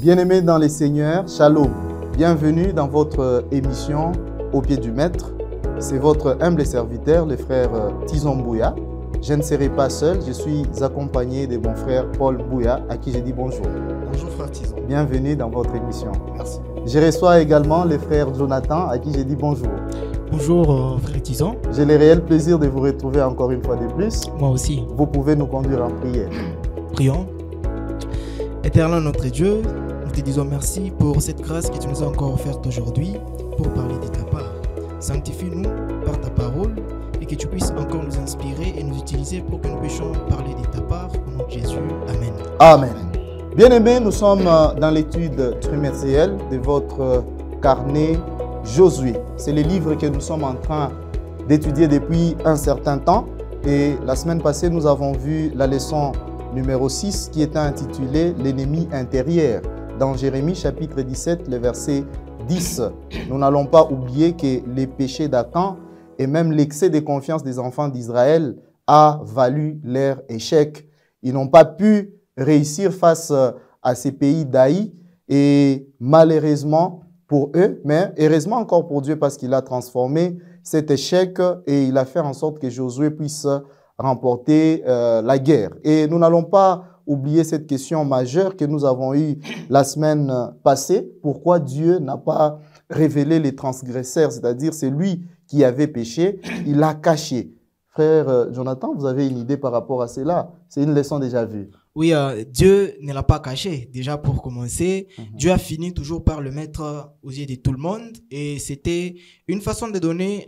Bien-aimés dans les Seigneurs, Shalom. Bienvenue dans votre émission Au pied du Maître. C'est votre humble serviteur, le frère Tison Bouya. Je ne serai pas seul, je suis accompagné de mon frère Paul Bouya, à qui je dis bonjour. Bonjour frère Tison. Bienvenue dans votre émission. Merci. Je reçois également le frère Jonathan, à qui je dis bonjour. Bonjour frère Tison. J'ai le réel plaisir de vous retrouver encore une fois de plus. Moi aussi. Vous pouvez nous conduire en prière. Prions. Éternel notre Dieu, nous te disons merci pour cette grâce que tu nous as encore offerte aujourd'hui pour parler de ta part. Sanctifie-nous par ta parole et que tu puisses encore nous inspirer et nous utiliser pour que nous puissions parler de ta part. Au nom de Jésus. Amen. Amen. Bien-aimés, nous sommes dans l'étude trimestrielle de votre carnet Josué. C'est le livre que nous sommes en train d'étudier depuis un certain temps. Et la semaine passée, nous avons vu la leçon numéro 6 qui était intitulée « L'ennemi intérieur » dans Jérémie chapitre 17, le verset 10. Nous n'allons pas oublier que les péchés d'Akan et même l'excès de confiance des enfants d'Israël a valu leur échec. Ils n'ont pas pu réussir face à ces pays d'Aï et malheureusement pour eux, mais heureusement encore pour Dieu parce qu'il a transformé cet échec et il a fait en sorte que Josué puisse remporter la guerre. Et nous n'allons pas oublier cette question majeure que nous avons eue la semaine passée. Pourquoi Dieu n'a pas révélé les transgresseurs, c'est-à-dire c'est lui qui avait péché, il l'a caché. Frère Jonathan, vous avez une idée par rapport à cela? C'est une leçon déjà vue. Oui, Dieu ne l'a pas caché. Déjà pour commencer, Dieu a fini toujours par le mettre aux yeux de tout le monde. Et c'était une façon de donner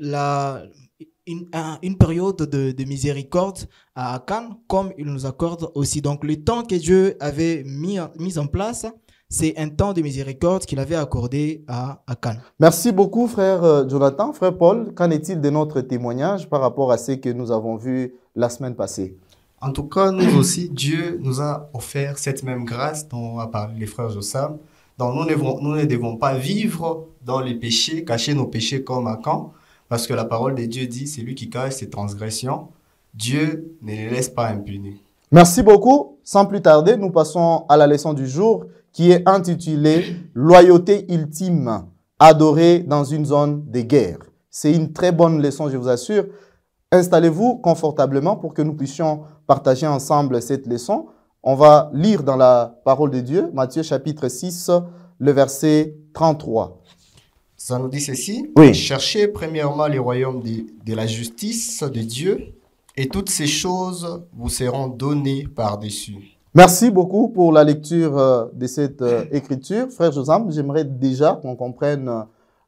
une période de miséricorde à Akan, comme il nous accorde aussi. Donc le temps que Dieu avait mis en place, c'est un temps de miséricorde qu'il avait accordé à Akan. Merci beaucoup, frère Jonathan. Frère Paul, qu'en est-il de notre témoignage par rapport à ce que nous avons vu la semaine passée? En tout cas, nous aussi, Dieu nous a offert cette même grâce dont a parlé les frères Jossam. Donc nous ne devons pas vivre dans les péchés, cacher nos péchés comme Akan, parce que la parole de Dieu dit, c'est lui qui cache ses transgressions. Dieu ne les laisse pas impunis. Merci beaucoup. Sans plus tarder, nous passons à la leçon du jour qui est intitulée « Loyauté ultime, adorée dans une zone de guerre ». C'est une très bonne leçon, je vous assure. Installez-vous confortablement pour que nous puissions partager ensemble cette leçon. On va lire dans la parole de Dieu, Matthieu chapitre 6, le verset 33. Ça nous dit ceci. Oui. Cherchez premièrement le royaume de la justice de Dieu et toutes ces choses vous seront données par-dessus. Merci beaucoup pour la lecture de cette écriture. Frère Josam, j'aimerais déjà qu'on comprenne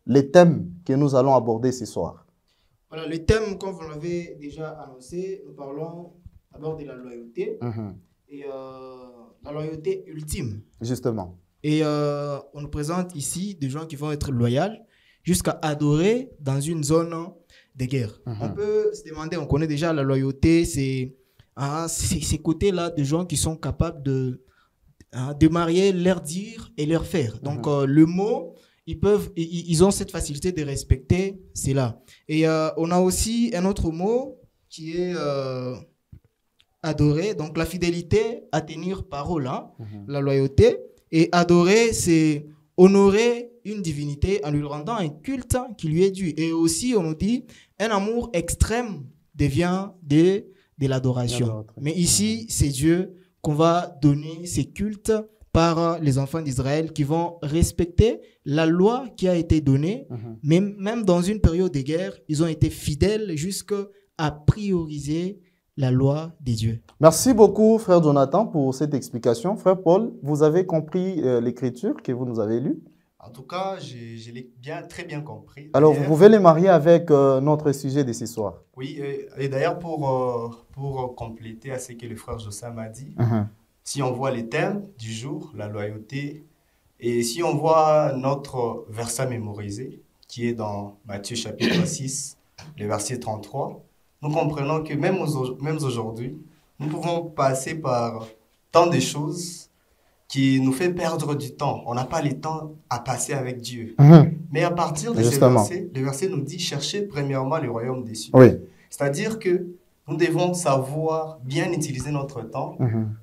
les thèmes que nous allons aborder ce soir. Voilà, le thème, comme vous l'avez déjà annoncé, nous parlons d'abord de la loyauté et la loyauté ultime. Justement. Et on nous présente ici des gens qui vont être loyaux jusqu'à adorer dans une zone de guerre. On peut se demander, on connaît déjà la loyauté, c'est ces côtés-là de gens qui sont capables de marier leur dire et leur faire. Donc le mot, ils ont cette facilité de respecter cela. Et on a aussi un autre mot qui est adorer, donc la fidélité à tenir parole, la loyauté. Et adorer, c'est honorer une divinité en lui rendant un culte qui lui est dû. Et aussi, on nous dit, un amour extrême devient de l'adoration. Mais ici, c'est Dieu qu'on va donner ces cultes par les enfants d'Israël qui vont respecter la loi qui a été donnée. Même dans une période de guerre, ils ont été fidèles jusqu'à prioriser la loi des dieux. Merci beaucoup, frère Jonathan, pour cette explication. Frère Paul, vous avez compris l'écriture que vous nous avez lue? En tout cas, je l'ai très bien compris. Alors, vous pouvez les marier avec notre sujet de ce soir. Oui, et d'ailleurs, pour compléter à ce que le frère Jossam a dit, si on voit les thèmes du jour, la loyauté, et si on voit notre verset mémorisé, qui est dans Matthieu chapitre 6, le verset 33, nous comprenons que même aujourd'hui, nous pouvons passer par tant de choses qui nous fait perdre du temps. On n'a pas le temps à passer avec Dieu. Mais à partir de ce verset, le verset nous dit « Cherchez premièrement le royaume des cieux ». Oui. C'est-à-dire que nous devons savoir bien utiliser notre temps,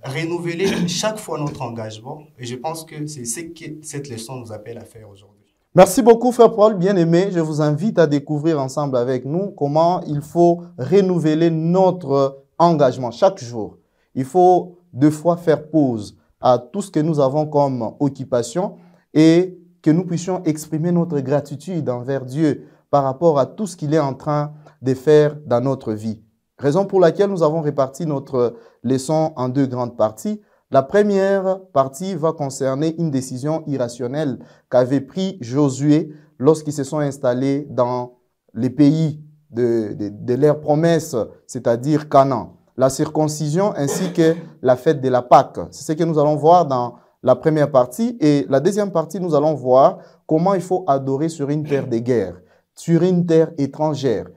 renouveler chaque fois notre engagement. Et je pense que c'est ce que cette leçon nous appelle à faire aujourd'hui. Merci beaucoup, frère Paul, bien-aimé. Je vous invite à découvrir ensemble avec nous comment il faut renouveler notre engagement chaque jour. Il faut 2 fois faire pause à tout ce que nous avons comme occupation et que nous puissions exprimer notre gratitude envers Dieu par rapport à tout ce qu'il est en train de faire dans notre vie. Raison pour laquelle nous avons réparti notre leçon en 2 grandes parties. La première partie va concerner une décision irrationnelle qu'avait pris Josué lorsqu'ils se sont installés dans les pays de leur promesse, c'est-à-dire Canaan. La circoncision ainsi que la fête de la Pâque. C'est ce que nous allons voir dans la première partie. Et la deuxième partie, nous allons voir comment il faut adorer sur une terre de guerre, sur une terre étrangère.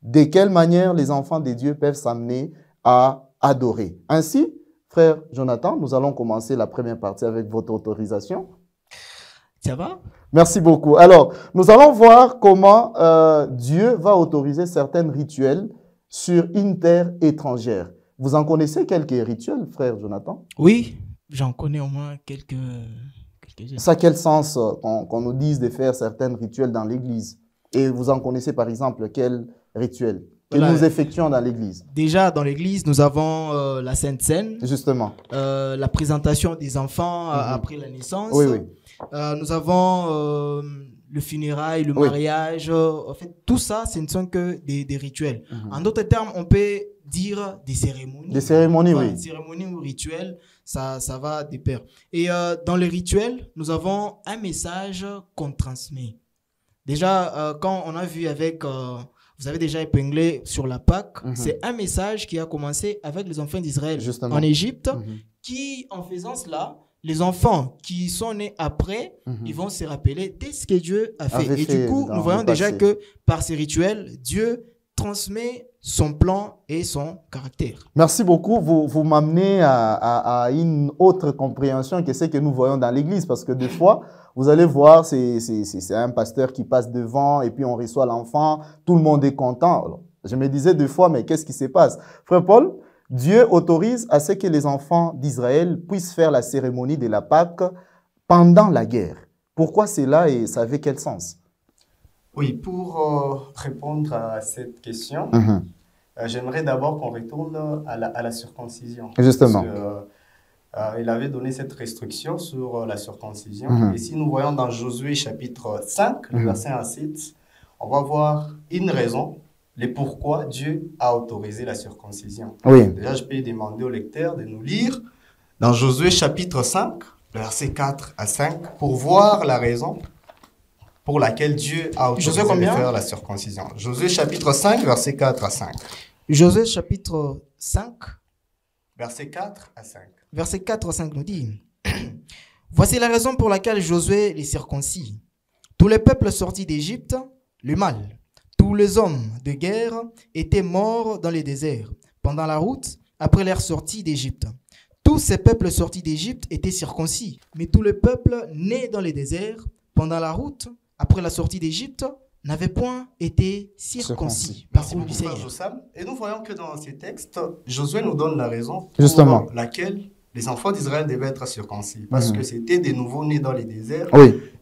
De quelle manière les enfants de Dieu peuvent s'amener à adorer. Ainsi, frère Jonathan, nous allons commencer la première partie avec votre autorisation. Ça va? Merci beaucoup. Alors, nous allons voir comment Dieu va autoriser certains rituels sur une terre étrangère. Vous en connaissez quelques rituels, frère Jonathan? Oui, j'en connais au moins quelques-uns. Ça a quel sens qu'on nous dise de faire certains rituels dans l'église? Et vous en connaissez par exemple quel rituel que nous effectuons dans l'église? Déjà, dans l'église, nous avons la Sainte Seine. Justement. La présentation des enfants après la naissance. Oui, oui. Nous avons le funérail, le mariage. En fait, tout ça, ce ne sont que des rituels. En d'autres termes, on peut dire des cérémonies. Des cérémonies, oui. Des cérémonies ou rituels, ça va de pair. Et dans les rituels, nous avons un message qu'on transmet. Déjà, quand on a vu avec... vous avez déjà épinglé sur la Pâque, c'est un message qui a commencé avec les enfants d'Israël en Égypte, qui, en faisant cela, les enfants qui sont nés après, ils vont se rappeler de ce que Dieu a fait. Et du coup, nous voyons déjà que par ces rituels, Dieu transmet son plan et son caractère. Merci beaucoup. Vous m'amenez à une autre compréhension que c'est que nous voyons dans l'Église, parce que des fois, vous allez voir, c'est un pasteur qui passe devant et puis on reçoit l'enfant, tout le monde est content. Alors, je me disais des fois, mais qu'est-ce qui se passe? Frère Paul, Dieu autorise à ce que les enfants d'Israël puissent faire la cérémonie de la Pâque pendant la guerre. Pourquoi c'est là et ça avait quel sens? Oui, pour répondre à cette question, j'aimerais d'abord qu'on retourne à la circoncision. Justement. Parce que, il avait donné cette restriction sur la circoncision. Et si nous voyons dans Josué chapitre 5, le verset 1 à 7, on va voir une raison, le pourquoi Dieu a autorisé la circoncision. Oui. Déjà, je peux demander au lecteur de nous lire dans Josué chapitre 5, verset 4 à 5, pour voir la raison pour laquelle Dieu a autorisé de faire la circoncision. Josué chapitre 5, verset 4 à 5. Josué chapitre 5, verset 4 à 5. Verset 4 à 5 nous dit « Voici la raison pour laquelle Josué les circoncis. Tous les peuples sortis d'Égypte, le mal, tous les hommes de guerre étaient morts dans les déserts, pendant la route, après leur sortie d'Égypte. Tous ces peuples sortis d'Égypte étaient circoncis, mais tous les peuples nés dans les déserts, pendant la route, après la sortie d'Égypte, n'avaient point été circoncis. Merci beaucoup, frère Jossam. Et nous voyons que dans ces textes, Josué nous donne la raison pour laquelle les enfants d'Israël devaient être circoncis. Parce que c'était des nouveaux-nés dans les déserts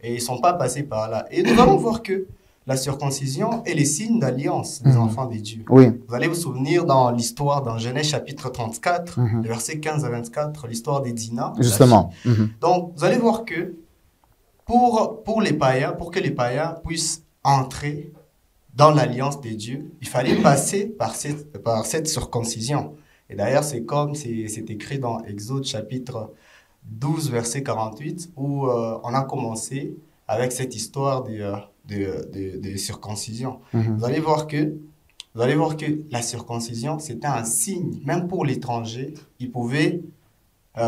et ils ne sont pas passés par là. Et nous allons voir que la circoncision est le signe d'alliance des enfants de Dieu. Oui. Vous allez vous souvenir dans l'histoire, dans Genèse chapitre 34, versets 15 à 24, l'histoire des Dina. Justement. Donc, vous allez voir que pour les païens, pour que les païens puissent entrer dans l'alliance de Dieu, il fallait passer par cette circoncision. Et d'ailleurs, c'est écrit dans Exode chapitre 12, verset 48, où on a commencé avec cette histoire de circoncision. Vous allez voir que la circoncision, c'était un signe, même pour l'étranger, il pouvait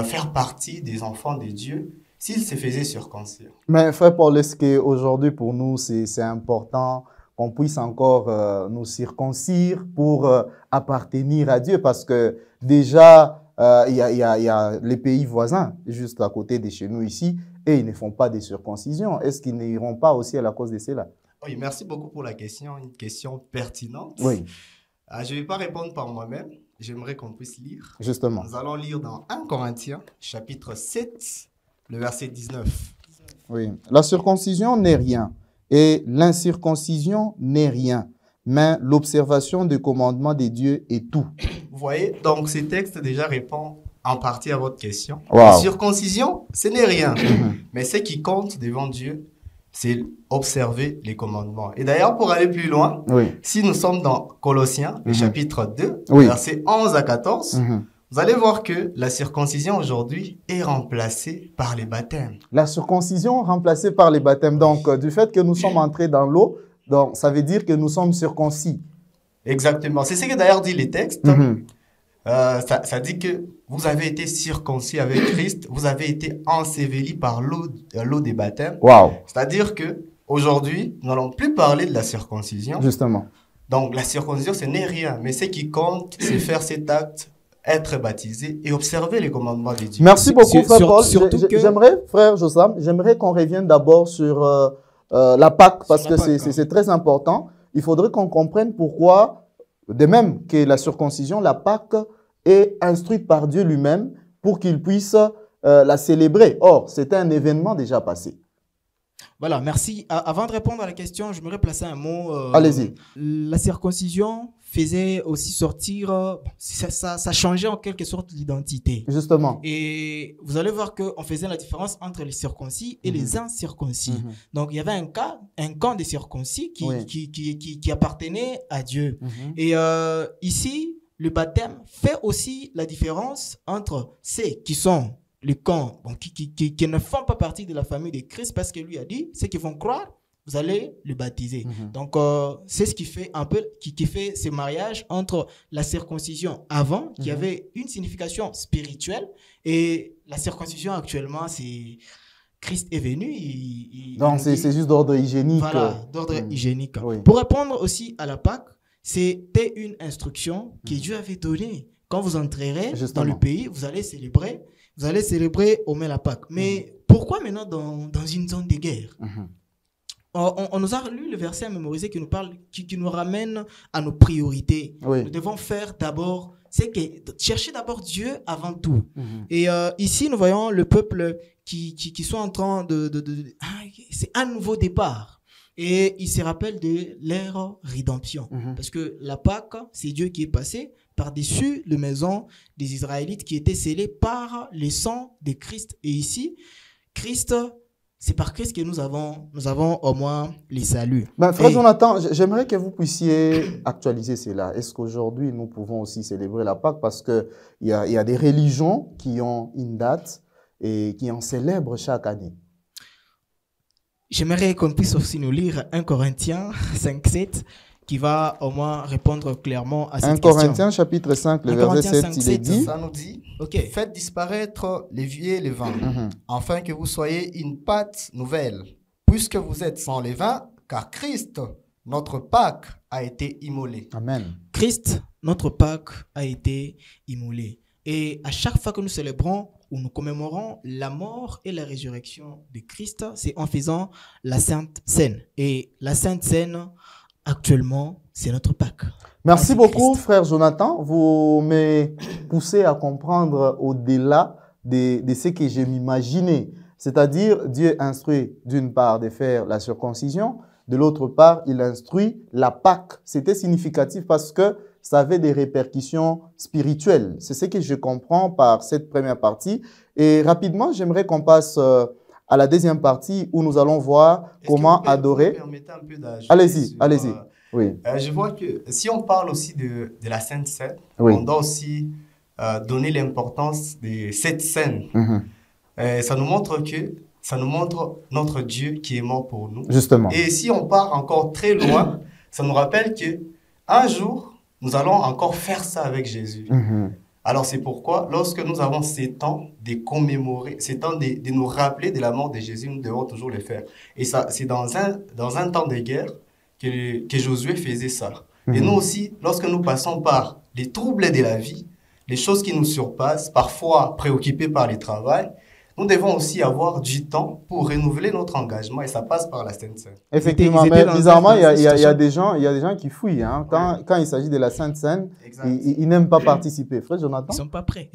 faire partie des enfants de Dieu s'il se faisait circoncire. Mais frère Paul, est-ce qu'aujourd'hui pour nous, c'est important qu'on puisse encore nous circoncire pour appartenir à Dieu? Parce que déjà, il y a les pays voisins, juste à côté de chez nous ici, et ils ne font pas de circoncision. Est-ce qu'ils n'iront pas aussi à la cause de cela? Oui, merci beaucoup pour la question, une question pertinente. Oui. Je ne vais pas répondre par moi-même. J'aimerais qu'on puisse lire. Justement. Nous allons lire dans 1 Corinthiens, chapitre 7, le verset 19. Oui. La circoncision n'est rien et l'incirconcision n'est rien, mais l'observation des commandements de Dieu est tout. Vous voyez, donc ces textes déjà répondent en partie à votre question. Wow. La circoncision, ce n'est rien. Mais ce qui compte devant Dieu, c'est observer les commandements. Et d'ailleurs, pour aller plus loin, Oui. si nous sommes dans Colossiens, le chapitre 2, Oui. versets 11 à 14, vous allez voir que la circoncision aujourd'hui est remplacée par les baptêmes. La circoncision remplacée par les baptêmes. Donc, du fait que nous sommes entrés dans l'eau, donc ça veut dire que nous sommes circoncis. Exactement. C'est ce que d'ailleurs dit les textes. Ça dit que vous avez été circoncis avec Christ, vous avez été ensevelis par l'eau des baptêmes. Wow. C'est-à-dire que aujourd'hui, nous n'allons plus parler de la circoncision. Justement. Donc, la circoncision, ce n'est rien. Mais ce qui compte, c'est faire cet acte, être baptisé et observer les commandements de Dieu. Merci beaucoup, frère Paul. J'aimerais, frère Jossam, j'aimerais qu'on revienne d'abord sur la Pâque, parce que c'est très important. Il faudrait qu'on comprenne pourquoi, de même que la circoncision, la Pâque est instruite par Dieu lui-même pour qu'il puisse la célébrer. Or, c'était un événement déjà passé. Voilà, merci. Avant de répondre à la question, je voudrais placer un mot. Allez-y. La circoncision faisait aussi sortir, ça changeait en quelque sorte l'identité. Justement. Et vous allez voir qu'on faisait la différence entre les circoncis et les incirconcis. Donc, il y avait un camp des circoncis qui appartenait à Dieu. Et ici, le baptême fait aussi la différence entre ceux qui sont les camps qui ne font pas partie de la famille de Christ, parce que lui a dit, ceux qui vont croire, vous allez le baptiser. Donc, c'est ce qui fait un peu, qui fait ce mariage entre la circoncision avant, qui avait une signification spirituelle, et la circoncision actuellement, c'est Christ est venu. Donc, c'est juste d'ordre hygiénique. Voilà, d'ordre hygiénique. Oui. Pour répondre aussi à la Pâque, c'était une instruction que Dieu avait donnée. Quand vous entrerez dans le pays, vous allez célébrer au moins la Pâque. Mais pourquoi maintenant dans une zone de guerre? On nous a lu le verset à mémoriser qui nous parle, qui nous ramène à nos priorités. Oui. Nous devons faire d'abord, chercher d'abord Dieu avant tout. Et ici, nous voyons le peuple qui sont en train c'est un nouveau départ. Et il se rappelle de leur rédemption. Parce que la Pâque, c'est Dieu qui est passé par-dessus les maisons des Israélites qui étaient scellées par le sang de Christ. Et ici, c'est par Christ que nous avons au moins les saluts. Frère Jonathan, j'aimerais que vous puissiez actualiser cela. Est-ce qu'aujourd'hui, nous pouvons aussi célébrer la Pâque? Parce qu'il y a des religions qui ont une date et qui en célèbrent chaque année. J'aimerais qu'on puisse aussi nous lire 1 Corinthiens 5-7 qui va au moins répondre clairement à cette question. 1 Corinthiens chapitre 5, le verset 7, il est dit. Ça nous dit, faites disparaître les vieux et les vins, afin que vous soyez une pâte nouvelle, puisque vous êtes sans levain, car Christ, notre Pâque, a été immolé. Amen. Christ, notre Pâque, a été immolé. Et à chaque fois que nous célébrons ou nous commémorons la mort et la résurrection de Christ, c'est en faisant la Sainte Seine. Et la Sainte Seine, actuellement, c'est notre Pâque. Merci beaucoup, frère Jonathan. Vous me poussez à comprendre au-delà de ce que je m'imaginais. C'est-à-dire, Dieu instruit d'une part de faire la circoncision, de l'autre part, il instruit la Pâque. C'était significatif parce que ça avait des répercussions spirituelles. C'est ce que je comprends par cette première partie. Et rapidement, j'aimerais qu'on passe à la deuxième partie où nous allons voir comment adorer. Vous me permettez un peu d'ajouter. Allez-y, allez-y. Oui. Je vois que si on parle aussi de la Sainte Seine, on doit aussi donner l'importance de cette scène. Ça nous montre notre Dieu qui est mort pour nous. Justement. Et si on part encore très loin, ça nous rappelle que un jour, nous allons encore faire ça avec Jésus. Alors c'est pourquoi, lorsque nous avons ces temps de commémorer, ces temps de nous rappeler de la mort de Jésus, nous devons toujours le faire. Et ça, c'est dans un temps de guerre que Josué faisait ça. Et nous aussi, lorsque nous passons par les troubles de la vie, les choses qui nous surpassent, parfois préoccupés par le travail, nous devons aussi avoir du temps pour renouveler notre engagement et ça passe par la Sainte Seine. Effectivement, mais bizarrement, il y a des gens qui fuient. Hein. Quand il s'agit de la Sainte Seine, ils n'aiment pas participer. Frère Jonathan? Ils ne sont pas prêts.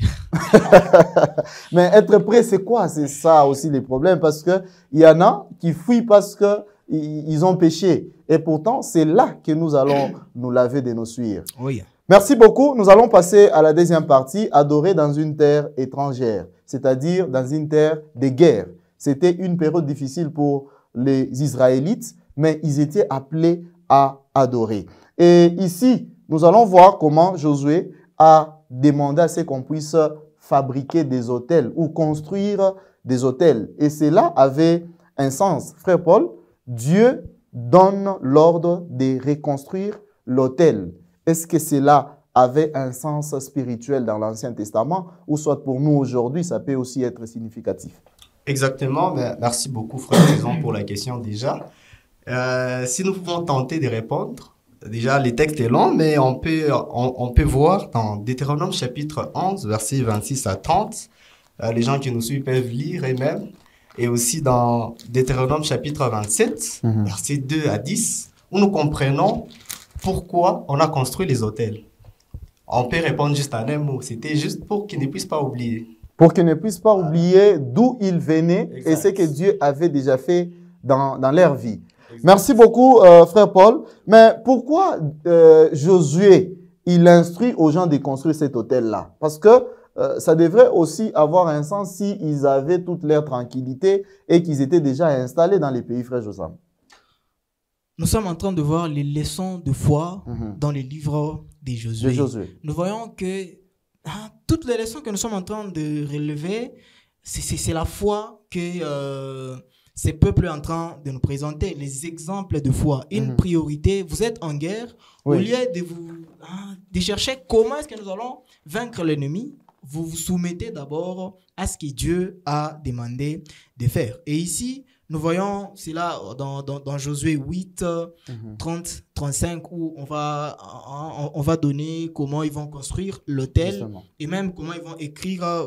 Mais être prêt, c'est quoi? C'est ça aussi les problèmes, parce qu'il y en a qui fuient parce qu'ils ont péché. Et pourtant, c'est là que nous allons nous laver de nos souillures. Oui. Merci beaucoup. Nous allons passer à la deuxième partie, adorer dans une terre étrangère, c'est-à-dire dans une terre de guerre. C'était une période difficile pour les Israélites, mais ils étaient appelés à adorer. Et ici, nous allons voir comment Josué a demandé à ce qu'on puisse fabriquer des autels ou construire des autels. Et cela avait un sens. Frère Paul, Dieu donne l'ordre de reconstruire l'autel. Est-ce que cela avait un sens spirituel dans l'Ancien Testament ou soit pour nous aujourd'hui, ça peut aussi être significatif? Exactement. Merci beaucoup, frère Raison, pour la question déjà. Si nous pouvons tenter de répondre, déjà, le texte est long, mais on peut voir dans Deutéronome chapitre 11, versets 26 à 30. Les gens qui nous suivent peuvent lire et même. Et aussi dans Deutéronome chapitre 27, versets 2 à 10, où nous comprenons pourquoi on a construit les autels. On peut répondre juste en un mot. C'était juste pour qu'ils ne puissent pas oublier. Pour qu'ils ne puissent pas oublier d'où ils venaient et ce que Dieu avait déjà fait dans leur vie. Exact. Merci beaucoup, frère Paul. Mais pourquoi Josué, il instruit aux gens de construire cet hôtel-là? Parce que ça devrait aussi avoir un sens s'ils avaient toute leur tranquillité et qu'ils étaient déjà installés dans les pays, frère Josam. Nous sommes en train de voir les leçons de foi dans les livres de Josué. Nous voyons que toutes les leçons que nous sommes en train de relever, c'est la foi que ces peuples sont en train de nous présenter, les exemples de foi. Une priorité, vous êtes en guerre, au lieu de chercher comment est-ce que nous allons vaincre l'ennemi, vous vous soumettez d'abord à ce que Dieu a demandé de faire. Et ici, nous voyons cela dans Josué 8, 30, 35, où on va donner comment ils vont construire l'autel et même comment ils vont écrire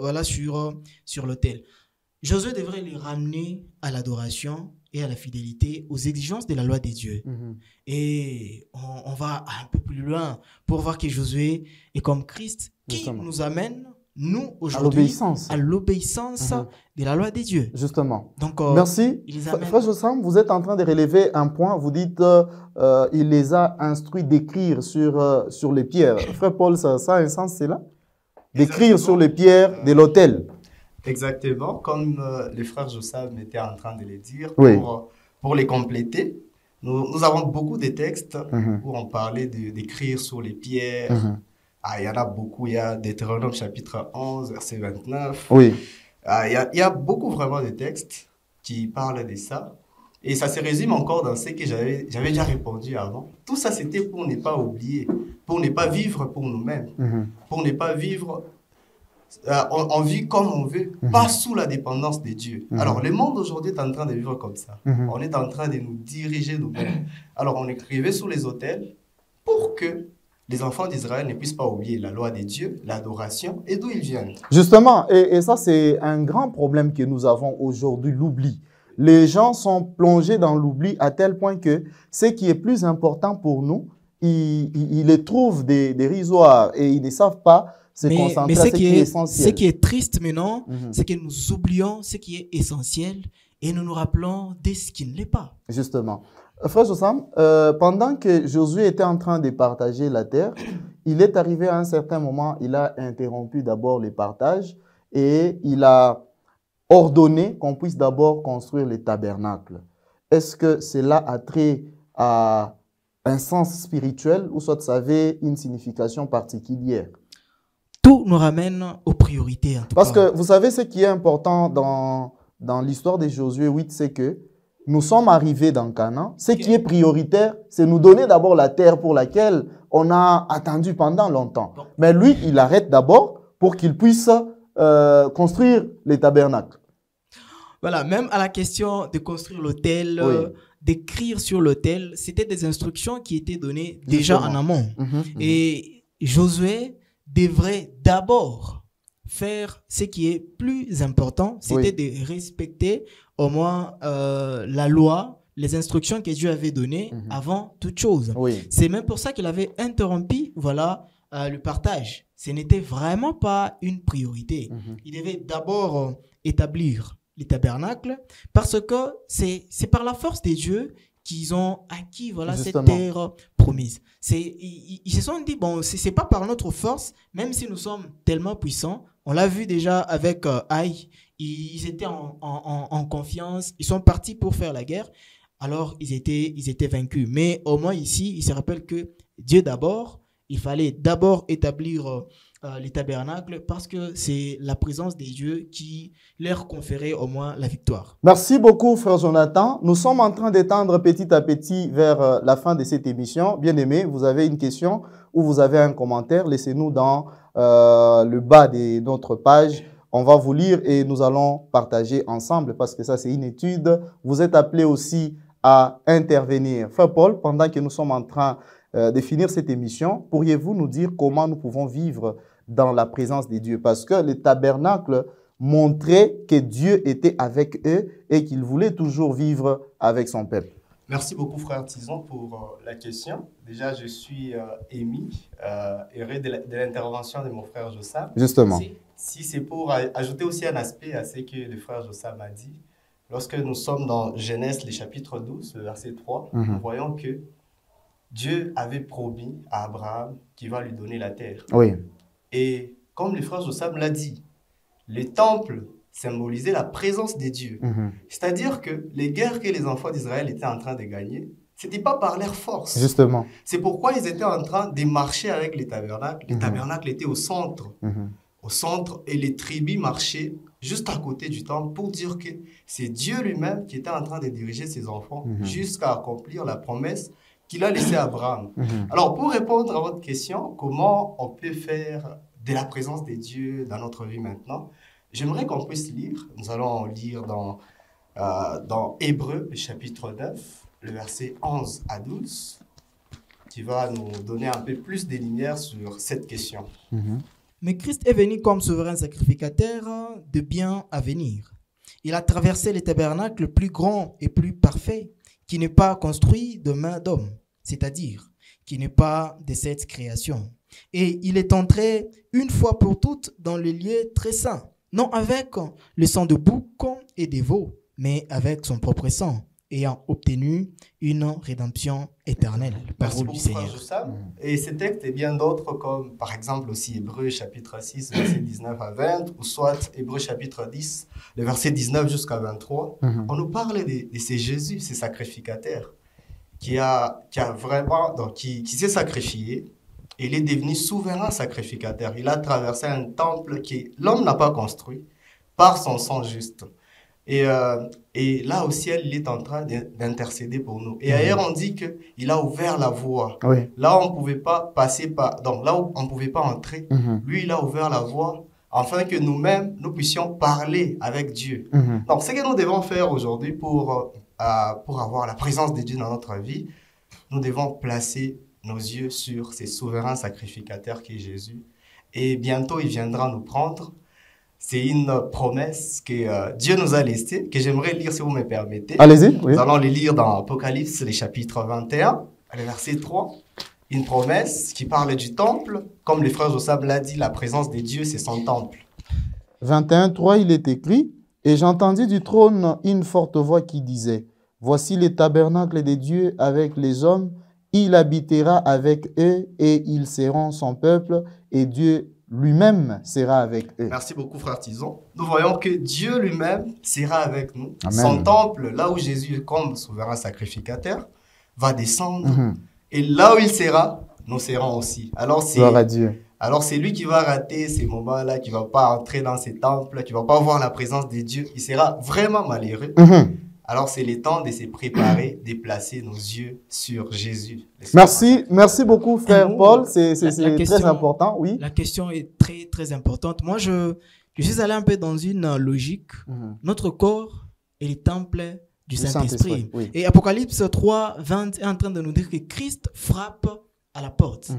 sur l'autel. Josué devrait les ramener à l'adoration et à la fidélité, aux exigences de la loi des dieux. Et on va un peu plus loin pour voir que Josué est comme Christ qui nous amène nous, aujourd'hui, à l'obéissance de la loi des dieux. Justement. Donc, merci. Frère Jossam, vous êtes en train de relever un point. Vous dites il les a instruits d'écrire sur les pierres. Frère Paul, ça a un sens, c'est là? D'écrire sur les pierres de l'autel. Exactement. Comme le frère Jossam était en train de le dire, pour les compléter, nous avons beaucoup de textes où on parlait d'écrire sur les pierres. Il y en a beaucoup. Il y a Deutéronome chapitre 11, verset 29. Il y a beaucoup vraiment de textes qui parlent de ça. Et ça se résume encore dans ce que j'avais déjà répondu avant. Tout ça, c'était pour ne pas oublier, pour ne pas vivre pour nous-mêmes, pour ne pas vivre... on vit comme on veut, pas sous la dépendance de Dieu. Alors, le monde aujourd'hui est en train de vivre comme ça. On est en train de nous diriger nous-mêmes. Alors, on écrivait sous les autels pour que les enfants d'Israël ne puissent pas oublier la loi des dieux, l'adoration et d'où ils viennent. Justement, et ça c'est un grand problème que nous avons aujourd'hui, l'oubli. Les gens sont plongés dans l'oubli à tel point que ce qui est plus important pour nous, ils les trouvent dérisoires et ils ne savent pas se concentrer à ce qui est essentiel. Ce qui est triste maintenant, c'est que nous oublions ce qui est essentiel et nous nous rappelons de ce qui ne l'est pas. Justement. Frère Jossam, pendant que Josué était en train de partager la terre, il est arrivé à un certain moment, il a interrompu d'abord le partage et il a ordonné qu'on puisse d'abord construire le tabernacle. Est-ce que cela a trait à un sens spirituel ou soit ça avait une signification particulière? Tout nous ramène aux priorités. Parce que vous savez, ce qui est important dans l'histoire de Josué 8, c'est que nous sommes arrivés dans Canaan. Ce qui est prioritaire, c'est nous donner d'abord la terre pour laquelle on a attendu pendant longtemps. Mais lui, il arrête d'abord pour qu'il puisse construire les tabernacles. Voilà, même à la question de construire l'autel, d'écrire sur l'autel, c'était des instructions qui étaient données déjà en amont. Et Josué devrait d'abord faire ce qui est plus important, c'était de respecter au moins la loi, les instructions que Dieu avait données avant toute chose. C'est même pour ça qu'il avait interrompu le partage. Ce n'était vraiment pas une priorité. Il devait d'abord établir les tabernacles parce que c'est par la force de Dieu qu'ils ont acquis cette terre promise. Ils se sont dit, bon, c'est pas par notre force, même si nous sommes tellement puissants. On l'a vu déjà avec Haï, ils étaient en confiance, ils sont partis pour faire la guerre, alors ils étaient vaincus. Mais au moins ici, ils se rappellent que Dieu d'abord, il fallait d'abord établir les tabernacles parce que c'est la présence des dieux qui leur conférait au moins la victoire. Merci beaucoup, frère Jonathan. Nous sommes en train d'étendre petit à petit vers la fin de cette émission. Bien-aimés, vous avez une question ou vous avez un commentaire, laissez-nous dans le bas de notre page. On va vous lire et nous allons partager ensemble parce que ça, c'est une étude. Vous êtes appelés aussi à intervenir. Frère Paul, pendant que nous sommes en train de finir cette émission, pourriez-vous nous dire comment nous pouvons vivre dans la présence de Dieu? Parce que le tabernacle montrait que Dieu était avec eux et qu'il voulait toujours vivre avec son peuple. Merci beaucoup, frère Tison, pour la question. Déjà, je suis émis, heureux de l'intervention de mon frère Jossam. Justement. Si c'est pour ajouter aussi un aspect à ce que le frère Jossam a dit, lorsque nous sommes dans Genèse, le chapitre 12, le verset 3, nous voyons que Dieu avait promis à Abraham qu'il va lui donner la terre. Oui. Et comme le frère Jossam l'a dit, le temple symbolisait la présence de Dieu. C'est-à-dire que les guerres que les enfants d'Israël étaient en train de gagner, ce n'était pas par leur force. Justement. C'est pourquoi ils étaient en train de marcher avec les tabernacles. Les tabernacles étaient au centre. Au centre, et les tribus marchaient juste à côté du temple pour dire que c'est Dieu lui-même qui était en train de diriger ses enfants jusqu'à accomplir la promesse qu'il a laissée à Abraham. Alors, pour répondre à votre question, comment on peut faire de la présence de Dieu dans notre vie maintenant, j'aimerais qu'on puisse lire. Nous allons lire dans Hébreux, le chapitre 9, le verset 11 à 12, qui va nous donner un peu plus de lumière sur cette question. Mais Christ est venu comme souverain sacrificateur de biens à venir. Il a traversé les tabernacles plus grands et plus parfaits, qui n'est pas construit de main d'homme, c'est-à-dire qui n'est pas de cette création. Et il est entré une fois pour toutes dans le lieu très saint, non avec le sang de bouc et des veaux, mais avec son propre sang, ayant obtenu une rédemption éternelle. Parole du Seigneur. Et ces textes et bien d'autres, comme par exemple aussi Hébreux chapitre 6, verset 19 à 20, ou soit Hébreux chapitre 10, le verset 19 jusqu'à 23, on nous parle de ces Jésus, ces sacrificateurs, qui s'est sacrifié. Il est devenu souverain sacrificateur. Il a traversé un temple que l'homme n'a pas construit par son sang juste. Et là, au ciel, il est en train d'intercéder pour nous. Et ailleurs, on dit qu'il a ouvert la voie. Là où on ne pouvait pas passer là où on ne pouvait pas entrer, lui, il a ouvert la voie afin que nous-mêmes, nous puissions parler avec Dieu. Donc, ce que nous devons faire aujourd'hui pour avoir la présence de Dieu dans notre vie, nous devons placer nos yeux sur ces souverains sacrificateurs qui est Jésus. Et bientôt, il viendra nous prendre. C'est une promesse que Dieu nous a laissée, que j'aimerais lire si vous me permettez. Allez-y. Nous allons les lire dans Apocalypse, les chapitres 21, le verset 3. Une promesse qui parle du temple. Comme le frère Jossam l'a dit, la présence de Dieu, c'est son temple. 21, 3, il est écrit « Et j'entendis du trône une forte voix qui disait « Voici les tabernacles de Dieu avec les hommes. Il habitera avec eux et ils seront son peuple et Dieu lui-même sera avec eux. » Merci beaucoup, frère Tison. Nous voyons que Dieu lui-même sera avec nous. Amen. Son temple, là où Jésus est comme souverain sacrificateur, va descendre. Et là où il sera, nous serons aussi. Gloire à Dieu. Alors c'est lui qui va rater ces moments-là, qui ne va pas entrer dans ces temples, qui ne va pas voir la présence de Dieu. Il sera vraiment malheureux. Alors, c'est le temps de se préparer, de placer nos yeux sur Jésus. Merci beaucoup, frère Paul. C'est très important, oui. La question est très, très importante. Moi, je suis allé un peu dans une logique. Notre corps est le temple du Saint-Esprit. Oui. Et Apocalypse 3, 20 est en train de nous dire que Christ frappe à la porte.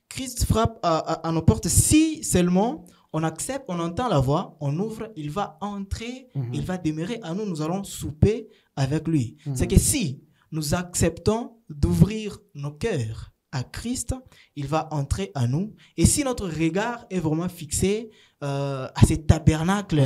Christ frappe à nos portes si seulement on accepte, on entend la voix, on ouvre, il va entrer, il va demeurer à nous, nous allons souper avec lui. C'est que si nous acceptons d'ouvrir nos cœurs à Christ, il va entrer à nous. Et si notre regard est vraiment fixé à ces tabernacles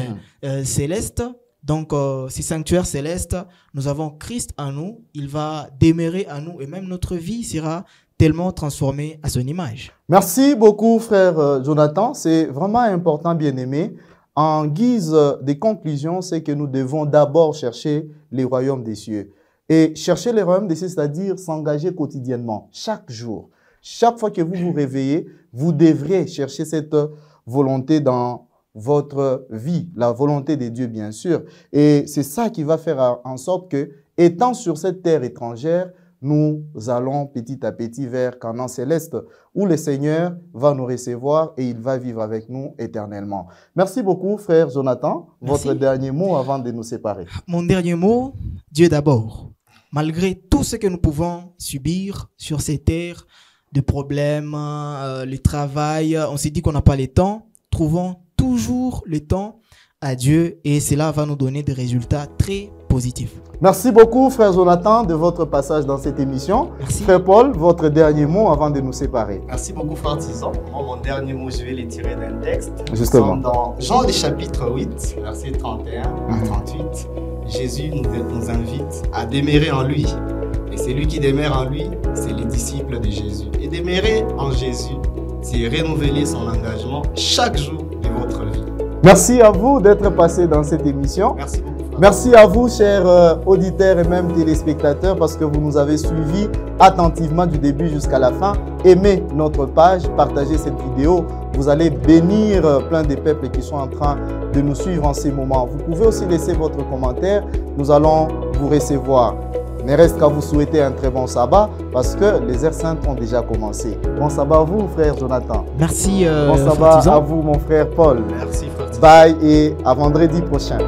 célestes, donc ces sanctuaires célestes, nous avons Christ en nous, il va demeurer à nous et même notre vie sera tellement transformée à son image. Merci beaucoup, frère Jonathan. C'est vraiment important, bien-aimé. En guise de conclusion, c'est que nous devons d'abord chercher les royaumes des cieux. Et chercher les royaumes des cieux, c'est-à-dire s'engager quotidiennement, chaque jour. Chaque fois que vous vous réveillez, vous devrez chercher cette volonté dans votre vie, la volonté de Dieu, bien sûr. Et c'est ça qui va faire en sorte que, étant sur cette terre étrangère, nous allons petit à petit vers Canaan céleste, où le Seigneur va nous recevoir et il va vivre avec nous éternellement. Merci beaucoup, frère Jonathan. Merci. Votre dernier mot avant de nous séparer. Mon dernier mot, Dieu d'abord. Malgré tout ce que nous pouvons subir sur ces terres, de problèmes, le travail, on s'est dit qu'on n'a pas le temps, trouvons toujours le temps à Dieu et cela va nous donner des résultats très positifs. Merci beaucoup, frère Jonathan, de votre passage dans cette émission. Merci. Frère Paul, votre dernier mot avant de nous séparer. Merci beaucoup, frère Tison. Moi, mon dernier mot, je vais les tirer d'un texte. Justement. Nous sommes dans Jean, le chapitre 8, versets 31 à 38. Jésus nous invite à demeurer en lui. Et celui qui demeure en lui, c'est les disciples de Jésus. Et demeurer en Jésus, c'est renouveler son engagement chaque jour de votre vie. Merci à vous d'être passé dans cette émission. Merci beaucoup. Merci à vous, chers auditeurs et même téléspectateurs, parce que vous nous avez suivis attentivement du début jusqu'à la fin. Aimez notre page, partagez cette vidéo. Vous allez bénir plein de peuples qui sont en train de nous suivre en ces moments. Vous pouvez aussi laisser votre commentaire. Nous allons vous recevoir. Il ne reste qu'à vous souhaiter un très bon sabbat parce que les heures saintes ont déjà commencé. Bon sabbat à vous, frère Jonathan. Merci. Bon sabbat à vous, mon frère Paul. Merci, frère Tison. Bye et à vendredi prochain.